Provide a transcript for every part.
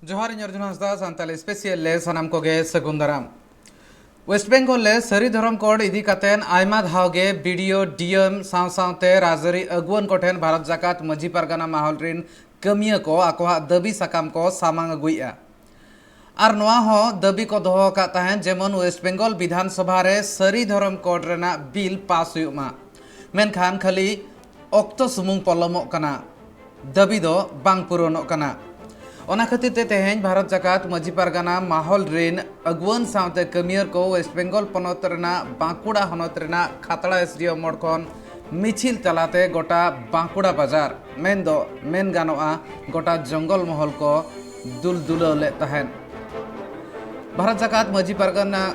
जोहार अर्जुन हंसदा सानताली स्पेशल ले सनाम कोगे सगुन दाराम वेस्ट बेंगल ले सरी धरम कोड इदी कातेन आयमा धावगे बीडीओ डीएम सावते राजरी अगुवन कोठेन भारत जाकात मजी पारगाना माहौल रिन कमिया को आकोहा दबी साकाम को सामांग अगुइया और नोआ हो दबी को दोहो का तहन जेमन वेस्ट बेंगल विधानसभा रे सरी Dharam code Raina bill pass हुयुमा मेनखान खाली ऑक्तो सुमुंग पलमोग कना दबी दो बांग पुरोनोग कना ओना खातिर ते तेहें भारत जाकात मजी पारगाना माहौल रिन अगुवन सावते कमियर को वेस्ट बेंगल पनत रेना बांकुड़ा हनत रेना खातड़ा एसडीओ मोड़ खन मिछिल तलाते गोटा बांकुड़ा बाजार मेन गानोआ गोटा जंगल महल को दुल ले तहें भारत जाकात मजी पारगाना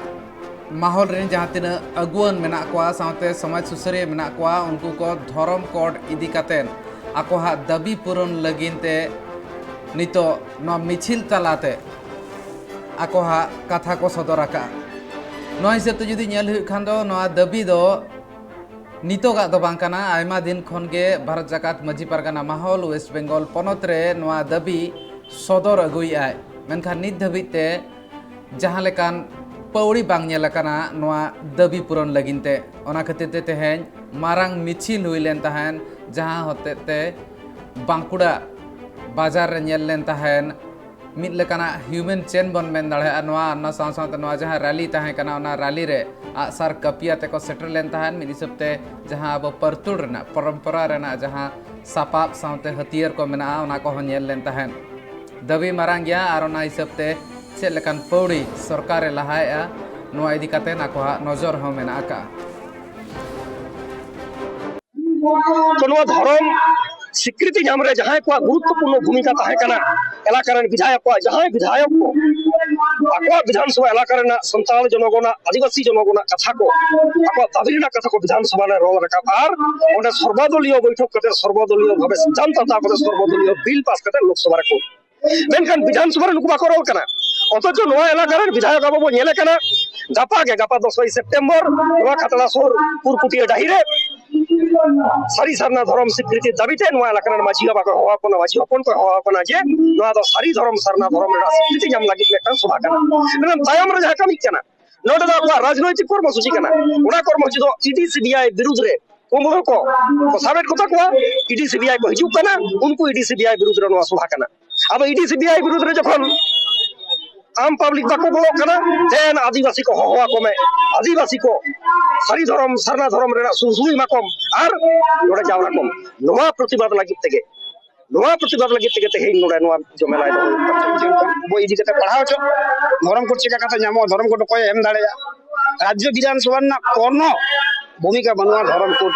माहौल रिन जहाँ तीन अगुवन मेना कोआ सावते समाज सुसरिया मेना कोआ उनको को धर्म कोड इदी कातेन आकोहा दाबी पूरण लगिनते नितो न मिछिल तलाते आकोहा कथा को सदराका नो हिसाब ते जुदी नेल हुई खान दो नोआ दाबी दो नितोगा दो बांग काना आयमा दिन खन गे भारत जाकात मजी पारगाना माहौल वेस्ट बेंगल पनत रे नोआ दाबी सदर अगुई आय मेनखान नित धाबिज ते जहाँ लेकान पौड़ी बांग नेलकाना नोआ दाबी पूरण लगिनते ओना खातिर ते तेहें मारांग मिछिल हुई लेन तहन जहाँ होते ते बांकुड़ा बाजार रे नेल लेन तहन मिद लेकाना ह्यूमन चेन बन मेन दाड़ेया नोआ अन्ना साव सावते नोआ जहाँ रैली तहें कना ओना रैली रे आसार कपिया ते को सेटर लेन तहन मिद हिसाब ते जहाँ अब परतुड़ रेना परंपरा रेना जहाँ सापाब सावते हथियार को मेना ओना को नेल लेन तहन दाबी मारांग गया और ओना हिसाब ते चेद लेकान पौड़ी सरकारे लहाएआ नोआ इदी कातेन आकोहा नजर हो मेना का तो धर्म स्वीकृति नाम रे जहां को गुरुत्वपूर्ण भूमिका तहेकना एलाकार विधायक को जहां विधायक को आको विधानसभा एलाकार संताल जनगणना आदिवासी जनगणना कथा को आको दाबिना कथा को विधानसभा रे रोल रखा और ओने सर्वदलीय बैठक करते सर्वदलीय भावे सिद्धांत ता करते सर्वदलीय बिल पास करते लोकसभा रे को मेनखान विधानसभा रे नुकु बाको रोल कना অথচ নয়া এলাকার বিধায়ক বাবু নেলে কেনা গাপা 10 সেপ্টেম্বর নয়া খাতড়া শহর পুরপুটিয়া ডাহিরে সারি সারনা ধর্ম স্বীকৃতি দাবিতে নয়া এলাকার মাঝি বাবা হওয়া কোনা মাঝি হপন কো হওয়া কোনা যে নয়া দ সারি ধর্ম সারনা ধর্ম রা স্বীকৃতি জাম লাগি একটা সভা কানা মানে তায়াম রে যাহা কামি কানা নটা দা রাজনৈতিক কর্মসূচি কানা ওনা কর্মসূচি দ ইডি সিবিআই বিরুদ্ধ রে কোমর को साबेत কথা को ইডি সিবিআই को हिजू काना उनको इडी सीबीआई विरुद्ध रे नवा सभा काना अब इडी सीबीआई विरुद्ध रे जखन आम पब्लिक बाको बोलो कना देन आदिवासी को हवा को में आदिवासी को सारी धर्म सरना धर्म रे सुसुई माकम आर नोडे जावरा कम नोवा प्रतिवाद लगी तेगे ते नोडे नोवा जमेला दो बो इदी कते पढ़ाओ छ धर्म को चिका कथा नामो धर्म को कोय एम दाड़े राज्य विधानसभा ना कोनो भूमिका बनवा धर्म को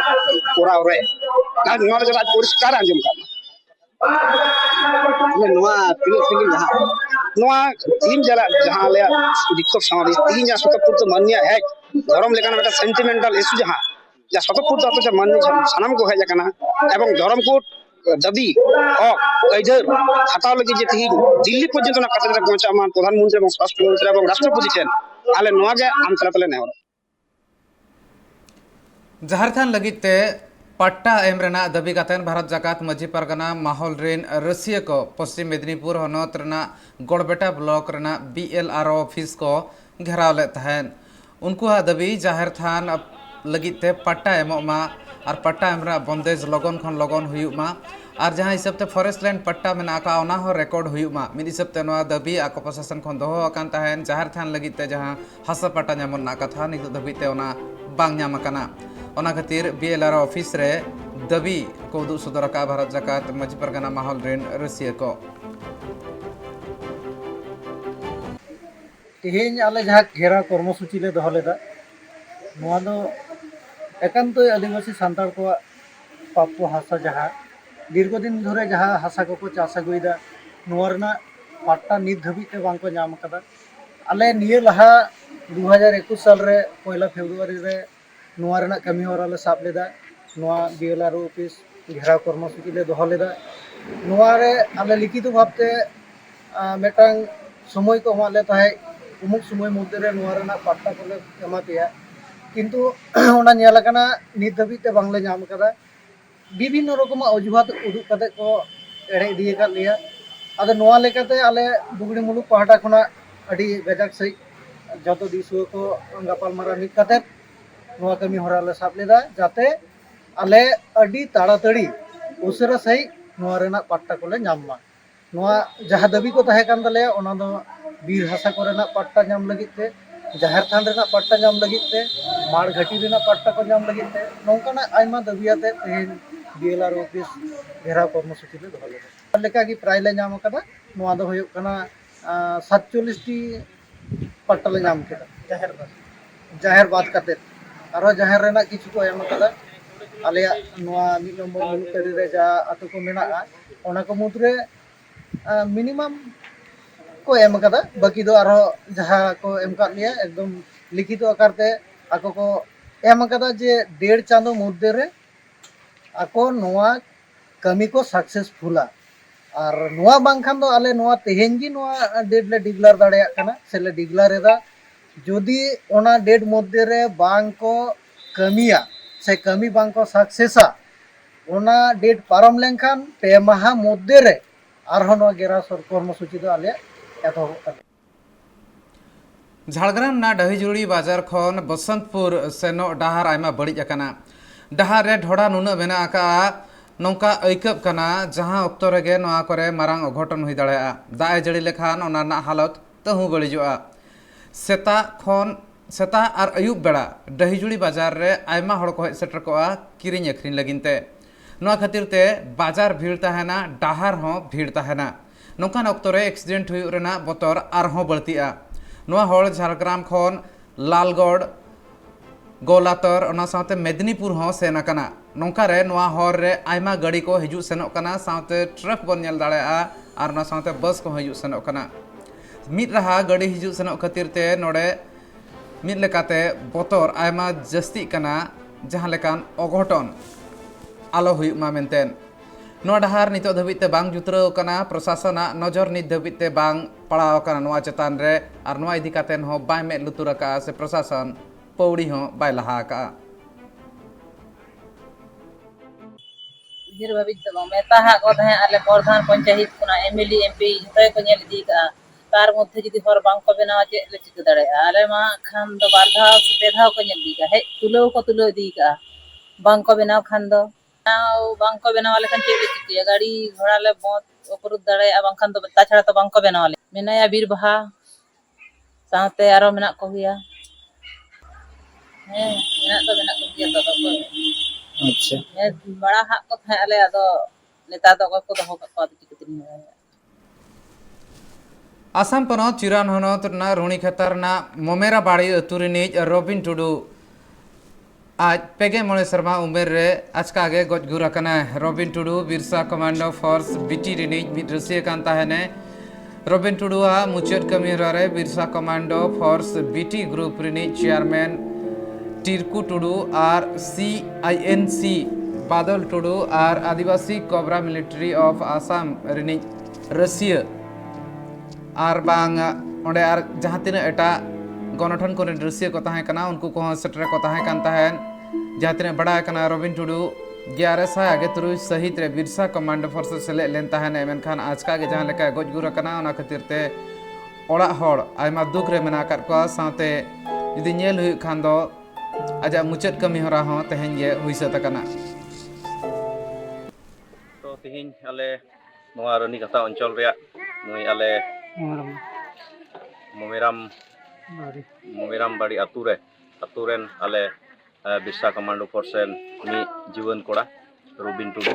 कोराव रे ना नोडे जरा परिष्कार आंजम का नोवा तिल जहां नोआ तीन जरा जहां ले दिक्कत समावेश तीन या स्वतंत्र मान्य है धर्म लेकिन बेटा सेंटिमेंटल इशू जहां या स्वतंत्र तो मान्य सनम को है जकना एवं धर्म को दाबी इधर हटाव लगे जे तीन दिल्ली पर्यंत ना कतरे पहुंचा मान प्रधानमंत्री एवं स्वास्थ्य मंत्री एवं राष्ट्रपति ठेन आले नोआ गे आम तले ने झारखंड लगिते पट्टा एमरेना दाबी कातेन भारत जाकात मजी पारगाना माहौल रिन रसिया को पश्चिम Medinipur हनत Raina गड़बेटा block Raina BLRO office को घेराव ले तहन उनको दाबी जाहिर थान लगिते पट्टा एमोमा और पट्टा एमरा बंदेज लगन खन लगन हुयुमा और जहाँ हिसाब ते फॉरेस्ट लैंड पट्टा मेना का ओना हो रिकॉर्ड हुयुमा मिद हिसाब ते नोआ दाबी आको प्रशासन खन दोहो अकान तहन जाहिर थान लगिते जहाँ हासा पट्टा नामन ना कथा नित दाबीते ओना बांग नाम काना ओना खातिर बीएलआर ऑफिस रे दाबी को उदुग सदर का भारत जाकात मजी पारगाना माहौल रिन रसिया को तेहें आले जहाँ घेरा कर्मसूची ले दोहो लेदा नोआ दो एकांत आदिवासी सान्ताड़ को प्राप्य हासा जहाँ दीर्घदिन धरे जहाँ हासा को चाष अगुदा नोआ रेना पट्टा नित धाबिते बांको नाम कदा आले निये लहा 2021 साल रे 1 फेब्रुआरी रे नोआ रेना कमी होरा ले साब लेदा नोआ बीएलआर ऑफिस घेराव कर्मसूची ले दोहो लेदा नोआ रे आले लिखित भावते मेटांग समय को हमाले ताहे उमुक समय मध्य रे नोआ रेना पट्टा को ले एमा पेया किंतु ओना नेलकाना नित धाबिते बांगले नाम कदा विभिन्न रकम अजुहात उदुग कते को एड़े इदी का लिया ᱟᱫᱚ ᱱᱚᱣᱟ ᱞᱮᱠᱟᱛᱮ ᱟᱞᱮ ᱵᱩᱜᱲᱤ ᱢᱩᱞᱩᱠ ᱯᱟᱦᱴᱟ ᱠᱷᱚᱱᱟᱜ ᱟᱹᱰᱤ ᱜᱟᱡᱟᱠ ᱥᱟᱺᱦᱤᱡ ᱡᱚᱛᱚ ᱫᱤᱥᱩᱣᱟᱹ ᱠᱚ ᱜᱟᱯᱟᱞᱢᱟᱨᱟᱣ ᱢᱤᱫ ᱠᱟᱛᱮᱫ ᱱᱚᱣᱟ ᱠᱟᱹᱢᱤ ᱦᱚᱨᱟ ᱞᱮ ᱥᱟᱵ ᱞᱮᱫᱟ ᱡᱟᱛᱮ ᱟᱞᱮ ᱟᱹᱰᱤ ᱛᱟᱲᱟᱛᱟᱲᱤ ᱩᱥᱟᱹᱨᱟ ᱥᱟᱺᱦᱤᱡ ᱱᱚᱣᱟ ᱨᱮᱱᱟᱜ ᱯᱟᱴᱴᱟ ᱠᱚᱞᱮ ᱧᱟᱢ ᱢᱟ। ᱱᱚᱣᱟ ᱡᱟᱦᱟᱸ ᱫᱟᱹᱵᱤ ᱠᱚ ᱛᱟᱦᱮᱸ ᱠᱟᱱ ᱛᱟᱞᱮᱭᱟ ᱚᱱᱟ ᱫᱚ ᱵᱤᱨ ᱦᱟᱥᱟ ᱠᱚᱨᱮᱱᱟᱜ ᱯᱟᱴᱴᱟ ᱧᱟᱢ ᱞᱟᱹᱜᱤᱫ ᱛᱮ, ᱡᱟᱦᱮᱨ ᱛᱷᱟᱱ ᱨᱮᱱᱟᱜ ᱯᱟᱴᱴᱟ ᱧᱟᱢ ᱞᱟᱹᱜᱤᱫ ᱛᱮ, ᱢᱟᱲ ᱜᱷᱟᱹᱴᱤ ᱨᱮᱱᱟᱜ ᱯᱟᱴᱴᱟ ᱠᱚ ᱧᱟᱢ ᱞᱟᱹᱜᱤᱫ ᱛᱮ ᱱᱚᱝᱠᱟᱱᱟᱜ ᱟᱭᱢᱟ ᱫᱟᱹᱵᱤ ᱟᱛᱮ ᱛᱮᱦᱮᱧ ᱵᱤᱮᱞᱟᱨ ᱚᱯᱷᱤᱥ ᱜᱷᱮᱨᱟᱣ ᱠᱚᱨᱢᱚᱥᱩᱪᱤ ᱞᱮ ᱫᱚᱦᱚ ᱞᱮᱫᱟ। ᱚᱱᱟ ᱞᱮᱠᱟᱜᱮ ᱯᱨᱟᱭ ᱞᱮ ᱧᱟᱢ ᱟᱠᱟᱫᱟ। ᱱᱚᱣᱟ ᱫᱚ ᱦᱩᱭᱩᱜ ᱠᱟᱱᱟ 47ᱴᱤ ᱯᱟᱴᱴᱟ ᱞᱮ ᱧᱟᱢ ᱠᱮᱫᱟ ᱡᱟᱦᱮᱨ ᱵᱟᱫ ᱠᱟᱛᱮ। ᱟᱨᱦᱚᱸ ᱡᱟᱦᱮᱨ ᱨᱮᱱᱟᱜ ᱠᱤᱪᱷᱩ ᱠᱚ ᱮᱢ ᱟᱠᱟᱫᱟ। ᱟᱞᱮᱭᱟᱜ ᱱᱚᱣᱟ 1 ᱱᱚᱢᱵᱚᱨ ᱢᱩᱞᱩᱠ ᱛᱟᱹᱨᱤ ᱨᱮ ᱡᱟ ᱟᱹᱛᱩ ko ᱢᱮᱱᱟᱜᱼᱟ ᱚᱱᱟ ko ᱢᱩᱫᱽᱨᱮ मिनिमाम को एम अकादा बाकी दो आरो जहाँ को एम काट लिया एकदम लिखित आकार ते ako को एम अकादा जे 1.5 चांदो मध्य रे ako नोआ कमी को सक्सेसफुला और नोआ बांखान दो आले नोआ तेहेन जी नोआ डेट ले डिक्लेयर दाड़ेया कना से ले डिक्लेयर एदा जोदी ओना डेट मध्य रे बांग को कमिया से कमी बांग को सक्सेसा ओना डेट पारम लेनखान पे माहा मध्य रे आरहो नोआ गेरा कर्मसूची दो आले एतहब कना। झाड़ग्राम ना डहीजुड़ी बाजार खन बसंतपुर सेनो डाहार आयमा बड़िज अकाना डाहार रे ढोड़ा नुना मेना आका नौका ऐकब कना जहां अक्तो रेगे नोआ करे मारांग अघटन हुई दाड़ेया दाए जड़ी लेखान ओना ना हालत तहु बड़िजोआ सेता और अयुब बेड़ा डहीजुड़ी बाजार रे आयमा हड़ को हेज सेटर कोआ किरिंग अखरिन लगिनते नोआ खातिर ते बाजार भीड़ तहना डाहार हों भीड़ तहना नौकान अक्तो रे एक्सीडेंट हुई रेना बतर आरहों बढ़तिया नोआ हड़ झारग्राम खन लालगढ़ गोलातर ओना साथे मेदिनीपुर हों सेन अकाना नौका रे नोआ हर रे आयमा गाड़ी को हिजु सेनोग कना साथे ट्रक बन नेल दाड़ेया आर ओना साथे बस को हिजु सेनोग कना मिद रहा गाड़ी हिजु सेनोग खातिर ते नोडे मिद लेकाते बतर आयमा जस्ती कना जहां लेकान अघटन आलो हुई मा मेनतेन नोआ डाहार नितो धाबिते बांग जुतराव कना प्रशासना नजर नित धाबिते बांग पड़ाव कना नोआ चेतान रे आर नोआ इदी कातेन हो बाय मेद लुतुर अका से प्रशासन पौड़ी हो बाय लहा अका उहिर भाबिज दो मेता हा को तहे आले प्रधान पंचायत खुना एमएलए एमपी जतय को नेल दी का तार मध्य जदि हर बांग को बनावा चे ले चिक दड़े आले मा खान दो बारधा से पेधा को नेल दी का हे तुलो को तुलो दी का बांग को बनाव खान दो बांग को बनाव ले खान चे ले चिक गाड़ी घोड़ा ले बहुत ऊपर दड़े बांग खान दो ता छड़ा तो बांग को बनाव ले मेनाया बीर बहा साथे आरो मेना को गया मेना तो गया तो अच्छा बड़ा हाक को था आले आदो नेता दो को दो को चिकतिन आसाम पनत चिरान हनत ना रुणी खेतर ना मोमेरा बाड़ी अतुरिनिज रबिन टुडू आज पेगे मोड़े शर्मा उमेर रे आजका आगे गजगुर अकना Rabin Tudu Birsa commando force BT रिनिज मिद रसिया कान ताहेने रबिन टुडूआ मुचाद कमी रे Birsa commando force BT group रिनिज चेयरमैन टिरकू टुडू और CINC बादल टुडू और Adivasi cobra military of Assam रिनिज रसिया और बांग ओंडे और जहां तिना एटा गणठन को रसिया को ताहें कना उनको को सेटर को ताहें कान ताहें जहां तिना बड़ा कना रबिन टुडू 1123 सहित रे बिरसा कमांडो फोर्स सेले लेन ताहें मेनखान आजका के जहां लेका गजगुर कना ओना खातिर ते ओड़ा हड़ आयमा दुख रे मेना काट को साथे यदि नेल हुई खान दो आजा मुचाद कमी हरा हो तेहेन ये हुई सत कना तो तेहेन आले नोआ रनी कथा अंचल रे नोई आले मोमेराम बाड़ी अतुरेन आले बिरसा कमांडो फोर्सेन मी जीवन कोड़ा रबिन टुडू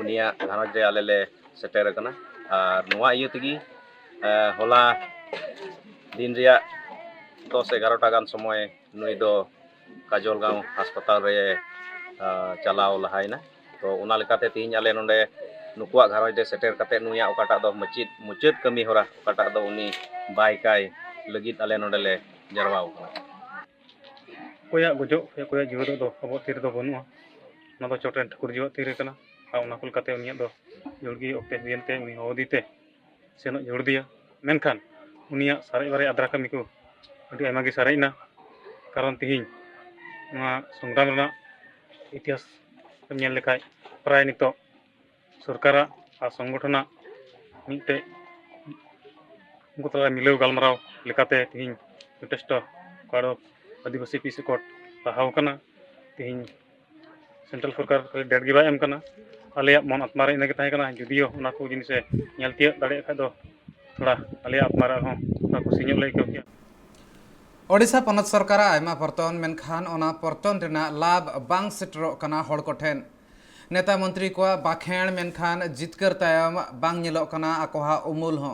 उनिया घानज रे आले ले सेटेर कना और नोआ इयो तगी होला दिन रिया 10-11 गान समय नुई दो काजलगांव अस्पताल रे चलाव लहायना तो उना लेकाते तीन आले नोंडे नुकुआ घारज रे सेटेर काते नुया ओकाटा दो मुचाद कमी होरा ओकाटा दो उनी बायकाय लगित आले नोंडे ले जरवाव कोया गुजो कोया जीव दो अब तीर दो बनुआ ना दो चोटेन ठकुर जीव तीर कना आ उना कुल काते उनिया दो जोड़गी ओक्ते हुयनते उनी होदीते सेनो जोड़ दिया मेनखान उनिया सारे बारे आद्रा कमी को अडी आयमा गे साराइना कारण तिहिन संग्राम इतिहास नेल लेखाय प्राय नितो सरकारा आ संगठना ᱢᱤᱫᱴᱮᱡ उनको तला मिलाव गलमाराव लेकाते तिहिं यथेष्ट काड़ो आदिवासी पीस कोट पहाव कना तिहिं सेंट्रल सरकार डेट गे बाय एम कना आलिया मन आत्मारे इनगे ताहे कना जुदियो उना को जिनिसे नेलतिया दाड़े खा दो थोड़ा आलिया आत्मारा हो ना खुशी ᱧᱚᱜ ᱞᱮ ᱟᱹᱭᱠᱟᱹᱣ ᱠᱮᱭᱟ ओडिशा पनत सरकार आयमा परतन मेनखान ओना परतन रेना लाभ बांग सेटरो कना हड़ कोठेन नेता मंत्री को बाखेण मेनखान जितकर तायम बांग ᱧᱮᱞᱚᱜ कना आकोहा उमुल हो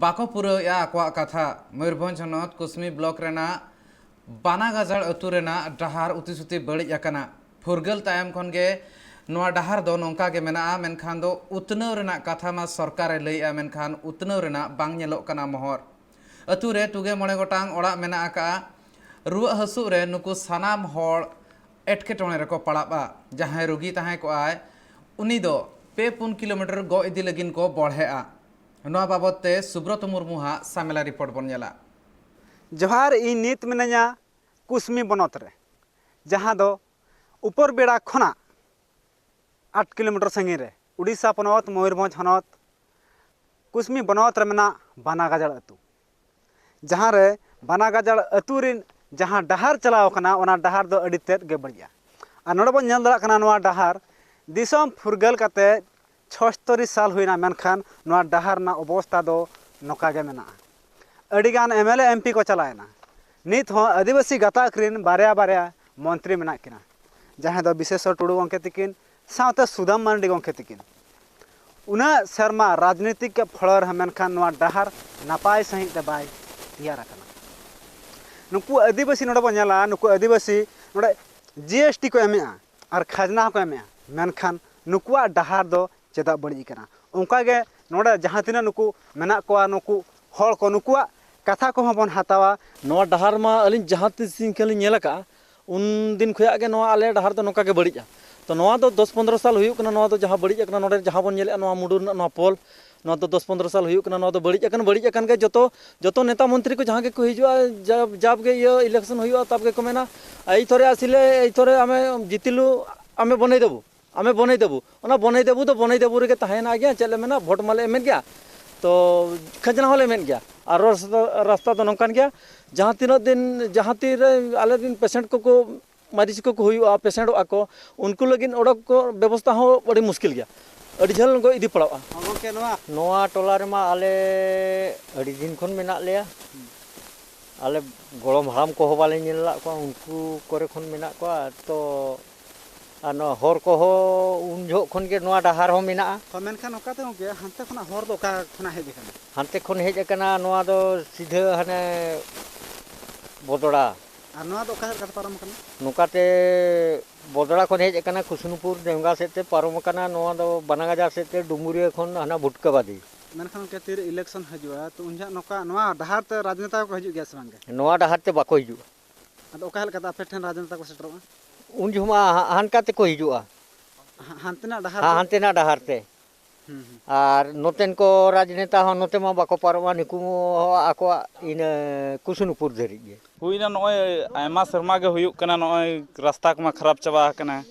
बाको पुरया आकोआ कथा मयूरभंज हनत कुसमी ब्लॉक रेना बानागाजाड़ अतु रेना डाहार उतिसुति बड़िज अकना फुरगल तायम खनगे नोआ डाहार दो नोंका गे मेना मेनखान दो उतनव रेना कथा मा सरकारे लैया मेनखान उतनव रेना बांग ᱧᱮᱞᱚᱜ कना मोहर अतु रे टुगे मणे गोटांग ओड़ा मेना आका रुआ हसु रे नुकु सानाम हड़ एटकेटोणे रेको पड़ाबा जहां रोगी ताहे को आय उनी दो 2-3 किलोमीटर गो इदी लगिन को बढ़ेआ नोआ बाबते सुब्रत मुर्मुहा सामेला रिपोर्ट बन नेला जोहार इ नित मिनाया कुसमी बनत रे जहां दो ऊपर बेड़ा खना 8 किलोमीटर संगी रे उड़ीसा पनत मयूरभंज हनत कुसमी बनत रे मेना बानागाजाड़ अतु जहां रे बानागाजाड़ अतु रिन जहां डहार चलाव कना ओना डहार दो अड़ी तेद गे बढ़िया आ नोडे बन नेल दड़ा कना नोआ डहार दिसम फुरगल कते 76 साल हुईना मेनखान नोआ डहार ना अवस्था दो नोका गे मेना अड़ीगान एमएलए एमपी को चलायना नित हो आदिवासी गाताक रिन बारया बारया मंत्री मेना किना जहां दो विशेश्वर टुडू गंके तिकिन सावते सुदाम मांडी गंके तिकिन उना शर्मा राजनीतिक के फलर मेनखान नोआ डहार नापाय सही ते बाय तैयार कना नुकु आदिवासी नोडे बन नेला नुकु आदिवासी नोडे जीएसटी को एमेआ और खाजना को एमेआ मेनखान नुकुआ डहार दो चेदा बड़ी कना उनका गे नोडे जहां तिना नुकु मेना कोआ नुकु हड़ को नुकुआ कथा को बन हतावा नोआ डहार मा अलिन जहां तिसिन खेली नेला का उन दिन खुया के नोआ आले डहार दो नोका के बड़ीजा तो नोआ दो 10-15 साल हुयुक कना नोआ दो जहां बड़ीज कना नोडे जहां बन नेले नोआ मुडुर नोआ पोल नोआ दो 10-15 साल हुयुक कना नोआ दो बड़ीज अकन के जतो नेता मंत्री को जहां के को हिजुआ जब के ये इलेक्शन हुयुआ तब के को मेना एई थोरे आसिले एई थोरे आमे जितिलु आमे बनै देबु ओना बनै देबु रे के ताहेना गया चले मेना वोट माले एमेन गया तो खजना होले मेन गया और रास्ता तो नौकान गया जहाँ तीन दिन जहाँ तीर आले दिन पेशेंट को मरीज को हुआ पेशेंट को उनको लगिन ओडक को व्यवस्था हो बड़ी मुश्किल गया अड़ी झल को इदी पड़ावा गंके नोआ टोला रे मा आले अड़ी दिन खन मेना लेया आले गोलम हाराम को हो बाले नेला को उनको करे खन मेना को तो आनो हर को हो उन जो खन के नोआ डहार हो मेना तो मेनखान ओकाते गंके हानते खना हर दो का खना हेज कना हानते खन हेज कना नोआ दो सीधे हने बोदड़ा और नोआ दो का पारम कना नुकाते बोदड़ा खन हेज कना कुसनुपुर डेंगा सेते पारम कना नोआ दो बानागाजार सेते डुमुरिया खन हना भुटकाबादी मेनखान के तीर इलेक्शन हजुआ तो उनजा नोका नोआ डहार ते राजनेता को हजु गया संगे नोआ डहार ते बाको हिजु अदो ओका हलका आपे ठन राजनेता को सेटरवा उन जुमा हानका ते को हिजुआ हानतेना डहार हानतेना डहार ते और नोतेन को राजनेता हो नोते मा बाको पारवा निकु आको इन कुसनुपुर धरी गे हुईना नय आयमा शर्मा गे हुयुक कना नय रास्ता को मा खराब चाबा कना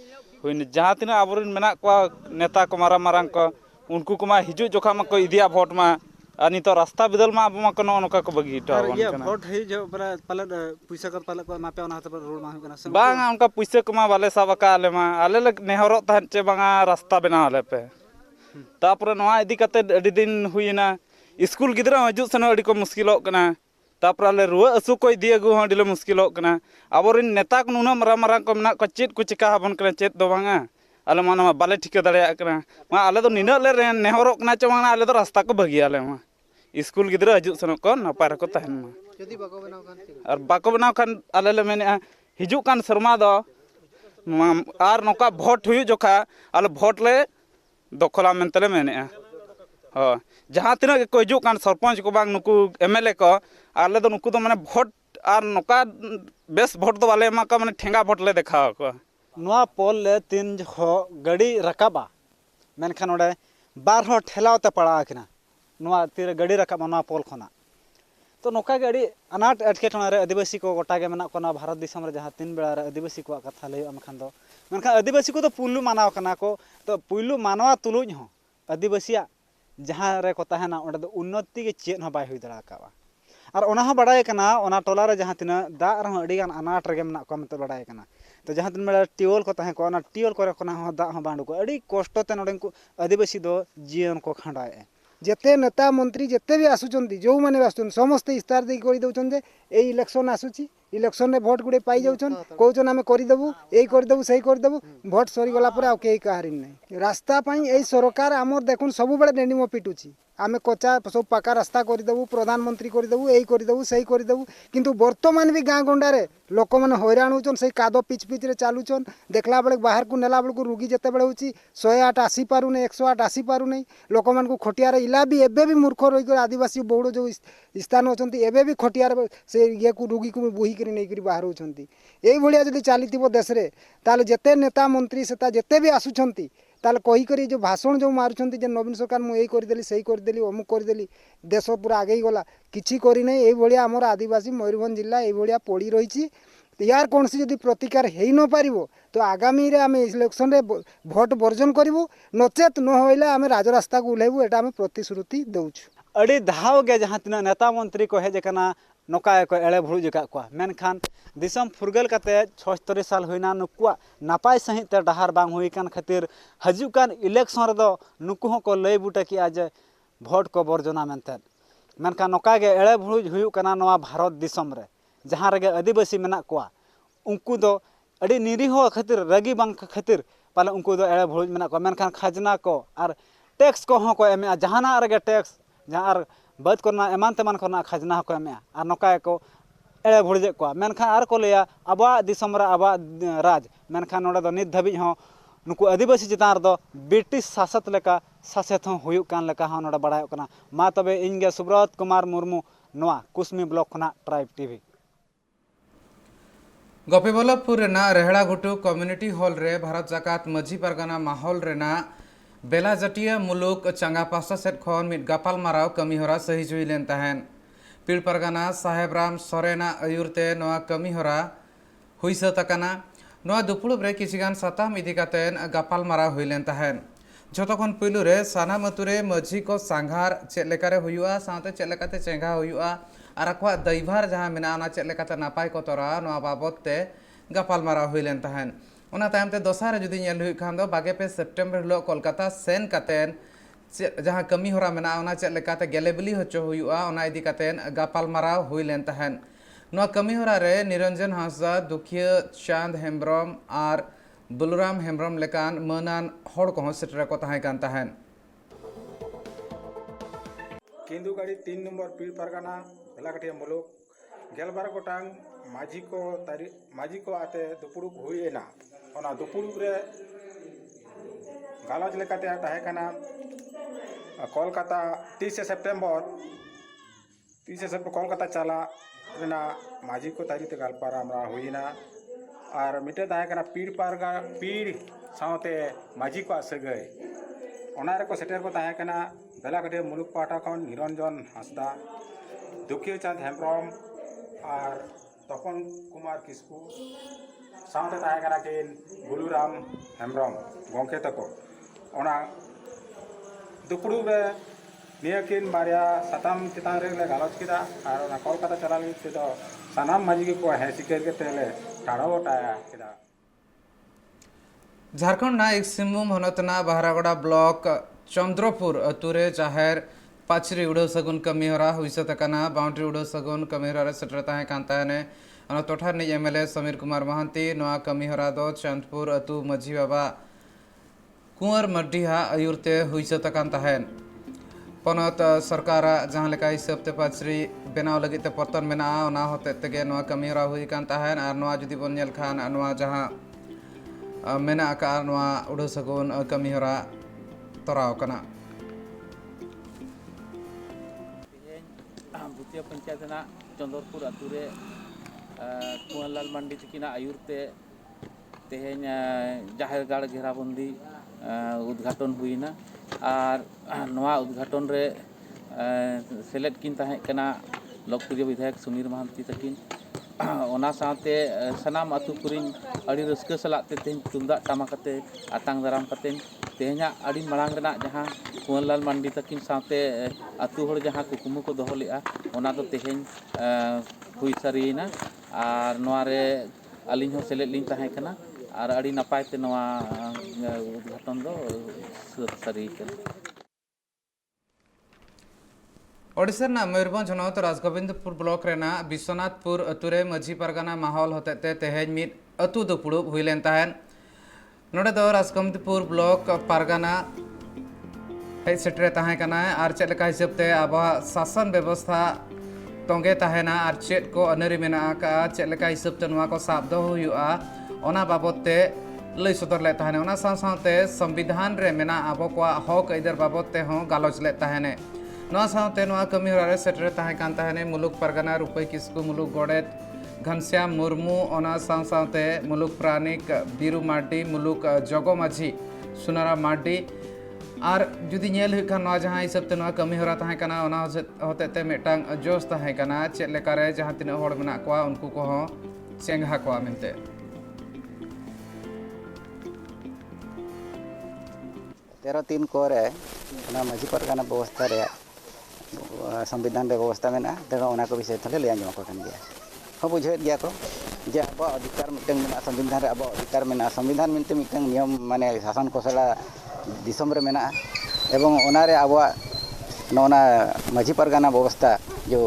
हुईन जहां तिना आबरिन मेना को नेता को मारांग को उनको को मा हिजु जोखा मा को इदिया वोट मा अनि तो रास्ता बदल मा अब मा कोनो नका को बगी टा ये वोट है जो पाले पैसा कर पाले को मापे ओना हते रोड मा कना बांगा उनका पैसा को मा बाले साबका आले मा आले नेहरो तहन चे बांगा रास्ता बना आले पे तापर नवा इदी कते अडी दिन हुईना स्कूल गिदरा हजु सनो अडी को मुश्किलो कना तापर आले रुआ असु को इदी अगु हडी ले मुश्किलो कना आबरिन नेता को नुना मरा को मेना को चेत को चिका हबन कना चेत दो बांगा आले माना बाले ठिका दड़या कना मा आले दो निना ले नेहरो कना चे बांगा आले दो रास्ता को बगी आले मा स्कूल गिदरा हजु सनो को नापाय रको तहन मा जदी बाको बनाव खान और बाको बनाव खान आले ले मेने हिजु कान शर्मा दो आर नोका वोट हुई जोखा आले वोट ले दखला मेनतले मेने हो जहां तीना को हिजु कान सरपंच को बांग नुकु एमएलए को आले दो नुकु दो माने vote are Nokha base vote दो वाले मा का माने ठेंगा वोट ले देखा को नोआ पोल ले तीन हो गड़ी रकाबा मेनखान ओडे बार हो ठेलावते पड़ा किना नोआ तीर गड़ी रकाबा नोआ पोल खना तो नोका गड़ी अनाट एटकेटोना रे आदिवासी को गोटा गे मेना कोना भारत दिसम रे जहां तीन बेड़ा रे आदिवासी को कथा लय अमखान दो मेनखान आदिवासी को तो पुल्लू मानाव कना को तो पुल्लू मानवा तुलुज हो आदिवासिया जहाँ रे को तहना ओंडे दो उन्नति के चेत हं बाय हुई दड़ा कावा और ओना हं बड़ाय कना ओना टोला रे जहाँ तिना दाग रह अड़ी गान अनाट रे मेना को मत बड़ाय कना तो जहाँ दिन मेरा टियोल को तहें को ओना टियोल करे कोना हं दाग हं बांडू को अड़ी कष्ट ते नोडे को आदिवासी दो जीवन को खंडाए जेते नेता मंत्री जेते भी आसुचंती जो माने आसुचन समस्त इस्तार दे करि दउचन जे ए इलेक्शन आसुची इलेक्शन रे वोट गुडे पाई जाउचन कहउचन आमे करि देबु एई करि देबु सही करि देबु वोट सरी गला पर आ केई कहारी नै रास्ता पई एई सरकार हमर देखुन सब बेले डेंडिमो पिटुची आमे कच्चा सब पक्का रास्ता करि देबु प्रधानमंत्री करि देबु एई करि देबु सही करि देबु किंतु वर्तमान भी गाँ गंडारे लोक माने हैरान होचन सही कादो पिच पिच रे चालुचन देखला बेले बाहर को नेला बेले को रुगी जेते बेले होची 108 आसी पारु नै 108 आसी पारु नै लोक मान को खटियारे इला भी एबे भी मूर्ख रही कर आदिवासी बहुड़ जो स्थान होचंती एबे भी खटियारे से ये को रुगी को बोही करी नै करी बाहर होचंती एई भलिया जदी चालीतिबो देश रे ताले जेते नेता मंत्री सेता जेते भी आसुचंती ताले कही करी जो भाषण जो मारुचंती जे नवीन सरकार मु एई कर देली सही कर देली अमुक कर देली देश पूरा आगे गला किछि करी नै एई भलिया हमर आदिवासी मयूरभंज जिल्ला एई भलिया पड़ी रहिछि यार कौन सी जदि प्रतिकार हो न पारिबो तो आगामी रे आमे इलेक्शन रे भोट वर्जन करिवो नचेत न होइले आमे राजरास्ता को उलेबो एटा आमे प्रतिश्रुति दउछु अड़ी धाव गे जहाँ तीना नेता मंत्री को हेज कना नोका को एड़े भुड़ू जका को मेनखान दिसम फुरगल कते 76 साल होइना नुकुआ नापाय सहित ते डहार बांग हुई कान खातिर हजुकान इलेक्शन रे दो नुकु हो को लय बुटा कि आज भोट को वर्जना मेनते मेनखान नोका गे एड़े भुड़ू हुयु कना नवा भारत दिसम रे जहाँ रगे आदिवासी मेना कोआ उनको दो अड़ी निरीह खातिर रगी बांग खातिर पाले उनको दो एड़े भुड़ू मेना को मेनखान खजना को और टैक्स को हो को एमे जहाना रगे टैक्स जहाँ बद करना एमान तेमान करना खजना को एमे और नोका को एड़े भुड़जे को मेनखान आर को लिया आबा दिसम रे आबा राज मेनखान नोडे दो नित धाबी हो नुकु आदिवासी चितान दो ब्रिटिश शासक लेका शासक हो हुयु कान लेका हो नोडे बड़ाय कना मा तबे इनगे सुब्रत कुमार मुर्मू नोआ कुसमी ब्लॉक खना ट्राइब टीवी गोपीबल्लभपुर रेना रेहड़ा घुटू कम्युनिटी हॉल रे भारत जाकात मझी परगना माहौल रेना बेला जटिया मुलुक चंगा पासा सेट खन मिट गापाल माराव कमी होरा सही जुई लेन तहन पीड़ परगना साहेब राम सोरेना आयुरते नोआ कमी होरा हुई सतकना नोआ दुपुड़ुब रे किछिगान साताम इदी कातेन गापाल माराव हुई लेन तहन जतखन पुइलु रे सानाम अतुरे मझी को सांघार चेक लेकारे हुयुआ साथे चेक लेकाते चेंगा हुयुआ और अकवा दैभार जहाँ मेना ओना चेक लेकाते नापाय को तोरा नोआ बाबत ते गापाल माराव हुई लेन तहन ओना तायम ते दोसार जुदी नेल हुई खान दो 22 सेप्टेम्बर हिलो कोलकाता सेन कातेन जहाँ कमी होरा मेना ओना चेक लेकाते गेलेबली होचो हुयुआ ओना इदी कातेन गापाल माराव हुई लेन तहन नोआ कमी होरा रे निरंजन हांसदा दुखिया चांद हेम्ब्रम और बलुराम हेम्ब्रम लेकान मनान हड़ को सेटर को तहाय कान तहन केंदुगाड़ी 3 नंबर पीड़ परगना बेलाकटिया मुलुक गेलबार गोटांग माझी को आते दुपुड़ुक हुईना ओना दुपुड़ुक रे गालज लेकाते ताहे कना कोलकाता 30 सेप्टेम्बर कोलकाता चला रेना माझी को तारीते गालपारा हमरा हुईना और मिटे ताहे कना पीड़ सावते माझी को सगै ओना रे को सेटर को ताहे कना बेलाकटिया मुलुक पाटा खन निरंजन हांसदा दुखिया चांद हेम्ब्रम और तपन कुमार किस्कू सावते ताहे कना किन बुलुराम हेम्ब्रम गोंके तको ओना दुपुड़ू रे नियकिन बारिया साताम चितान रे गालच किदा और ओना कोलकाता चला लगी तो सानाम माझी को है सिकर के तेले टाड़ो टाया किदा झारखंड ना एक सिंहभूम हनतना बहरागोड़ा ब्लॉक चंद्रपुर अतुरे जाहेर पाचरी उड़ो सगुन कमी होरा हुइसत कना बाउंड्री उड़ो सगुन कमी होरा सेटर ताहे कान ताने अन टोठार नि एमएलए समीर कुमार महंती नोआ कमी होरा दो चंदपुर अतु मझी बाबा कुंवर मड्डीहा आयुरते हुइसत कान ताहेन पनत सरकार जहाँ लेका हिसाब ते पाचरी बनाव लगित ते पतन मेना ओना होते तेगे नोआ कमी होरा हुई कान ताहेन आर नोआ जुदी बोन नेल खान नोआ जहाँ मेना का नोआ उड़ो सगुन कमी होरा तोराव कना भूतिया पंचायत ना चंद्रपुर अतुरे कुंवरलाल मंडी तकिना आयुरते तेहेन जाहेर गाड़ घेराबंदी उद्घाटन हुईना और नवा उद्घाटन रे सेलेद किन ताहे कना लोकप्रिय विधायक समीर महंती तकिन ओना साथे सनाम अतु कुरिन अड़ी रस्क सलाते तेन तुंदा टामाकते आतांग दाराम कते तेहना अड़ी मरांग रेना जहां कुंवरलाल मांडी तकिन साथे आतु हर जहाँ कुकुमु को दोहो लेआ ओना दो तेहेñ हुई सारीना और नोआरे अलिñ हो सेलेद लिñ ताहें कना और अड़ी नपाय ते नोआ उद्घाटन दो सारी कना। ओडिशा मयूरभंज हनत राजगोविंदपुर ब्लॉक रेना विश्वनाथपुर अतुरे माझी पारगाना माहौल होते तेहेñ मिद अतु दुपुड़ुब हुई लेन ताहेन नोडे दो राजगोविंदपुर ब्लॉक पारगाना हेज सेटरे ताहें कना और चेद लेका हिसाब ते आबा शासन व्यवस्था तोंगे ताहेना और चेद को अनरी मेना का चेद लेका हिसाब ते नोआ को साब दो हुयुआ ओना बाबत ते लई सदर ले ताहेने ओना साथ-साथते संविधान रे मेना आबो को हक अइदार बाबत ते हों गालोच ले ताहेने नोआ साथते नोआ कमी हरा रे सेटरे ताहें कान ताहेने मुलुक पारगाना रुपई किस्कु मुलुक गोडेत घनश्याम मुर्मू ओना साथ-साथते मुलुक प्राणिक बीरू मार्डी मुलुक जगो माझी सुनारा मार्डी और जुदी नेल हुई खान नोआ जहां हिसाब ते नोआ कमी हरा ताहें कना ओना होते ते मेटांग जोश ताहें कना चेद लेका रे जहां तिना होड़ मेना कोआ उनको को हों चेंगा कोआ मेनते 13 को रे माझी पारगाना व्यवस्था रे संविधान रे व्यवस्था में तेना को विषय थले ले आंजम को कन गया हो बुझे गया को जे अब अधिकार मिटंग में संविधान रे अब अधिकार में संविधान मिनते मिटंग नियम माने शासन कोसला दिसम रे मेना एवं ओना रे अब नोना माझी पारगाना व्यवस्था जो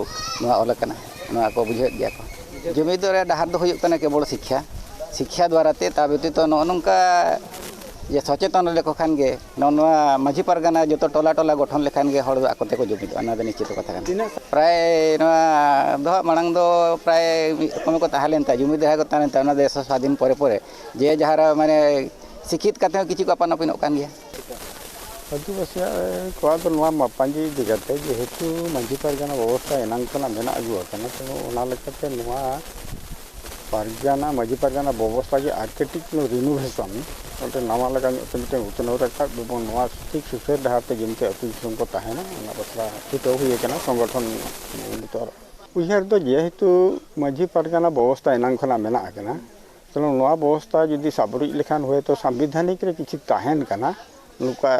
नोआ ओलकना नोआ को बुझे गया को जुमिद रे डहार दो हुयुक कना केवल शिक्षा द्वारा ते ताबेति तो नोनका ये सचेतन लेको खान गे नोआ माझी पारगाना जो तो टोला टोला गठन लेखान गे हड़ आकोते को जुमिद अना दे निश्चित कथा खान प्राय नोआ दो मांग दो प्राय कम को ताहलेन ता जुमिद है को ताने ता देश स्वाधीन परे परे जे जहार माने शिक्षित काते किछि को अपन अपन कान गया आदिवासी को तो नोआ मापांजी दिगते जेहेतु माझी पारगाना व्यवस्था एनांग कना मेना अगु कना तो ओना लेकाते नोआ पारगाना माझी पारगाना व्यवस्था के आर्किटेक्ट नो रिनोवेशन ओटे नामा लगा मिटे उतनो रखा बबन नोआ ठीक सुफेर डहाते जिनते अतु दिसम को ताहेना ओना बसरा हितो हुई कना संगठन नितर उहियार दो जेहेतु माझी पारगाना व्यवस्था एनांग कना मेना कना तो नोआ व्यवस्था जदि साबरुज लेखान हुए तो संवैधानिक रे किछि ताहेन कना नुका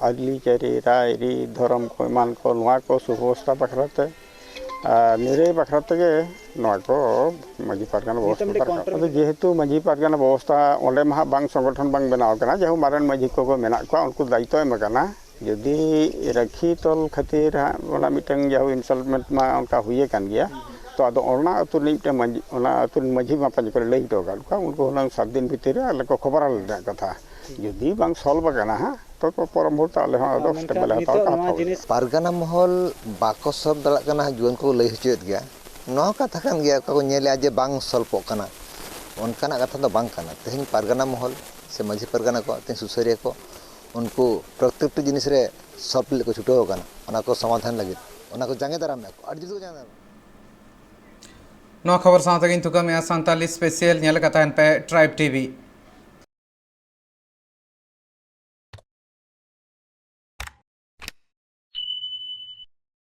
आदली चारी रायरी धर्म को मान को नोआ को सुव्यवस्था बखराते निरे बखराते के नोआ को माझी पारगाना व्यवस्था जेहेतु माझी पारगाना व्यवस्था ओंडे महा बांग संगठन बांग बनाव कना जेहु मारन माझी को मेना को उनको दायित्व एम कना यदि रखी तल खातिर ओना मिटंग जेहु इंस्टॉलमेंट मा उनका हुए कान गया तो आदो ओना अतु निटे माझी ओना अतु माझी मा पांच करे लई तो गाल का उनको हुनंग 7 दिन भीतर आले को खबर आल कथा यदि बांग सॉल्व कना हा तो परमभूत आले हा दो स्टेप बले हता पारगाना महल बाको सब दला कना जुन को लई हचेत गया नो कथा कान गया को नेले जे बांग सॉल्व कना उनकाना कथा तो बांग कना तेहन पारगाना महल से माझी पारगाना को ते सुसरिया को उनको प्रत्येक जिनिस रे सॉल्व ले को छुटो कना ओना को समाधान लगे ओना को जांगे दाराम में अड़ जिसको जांगे नो खबर साथ गिन तुका में सांताली स्पेशल नेल कथा पे ट्राइब टीवी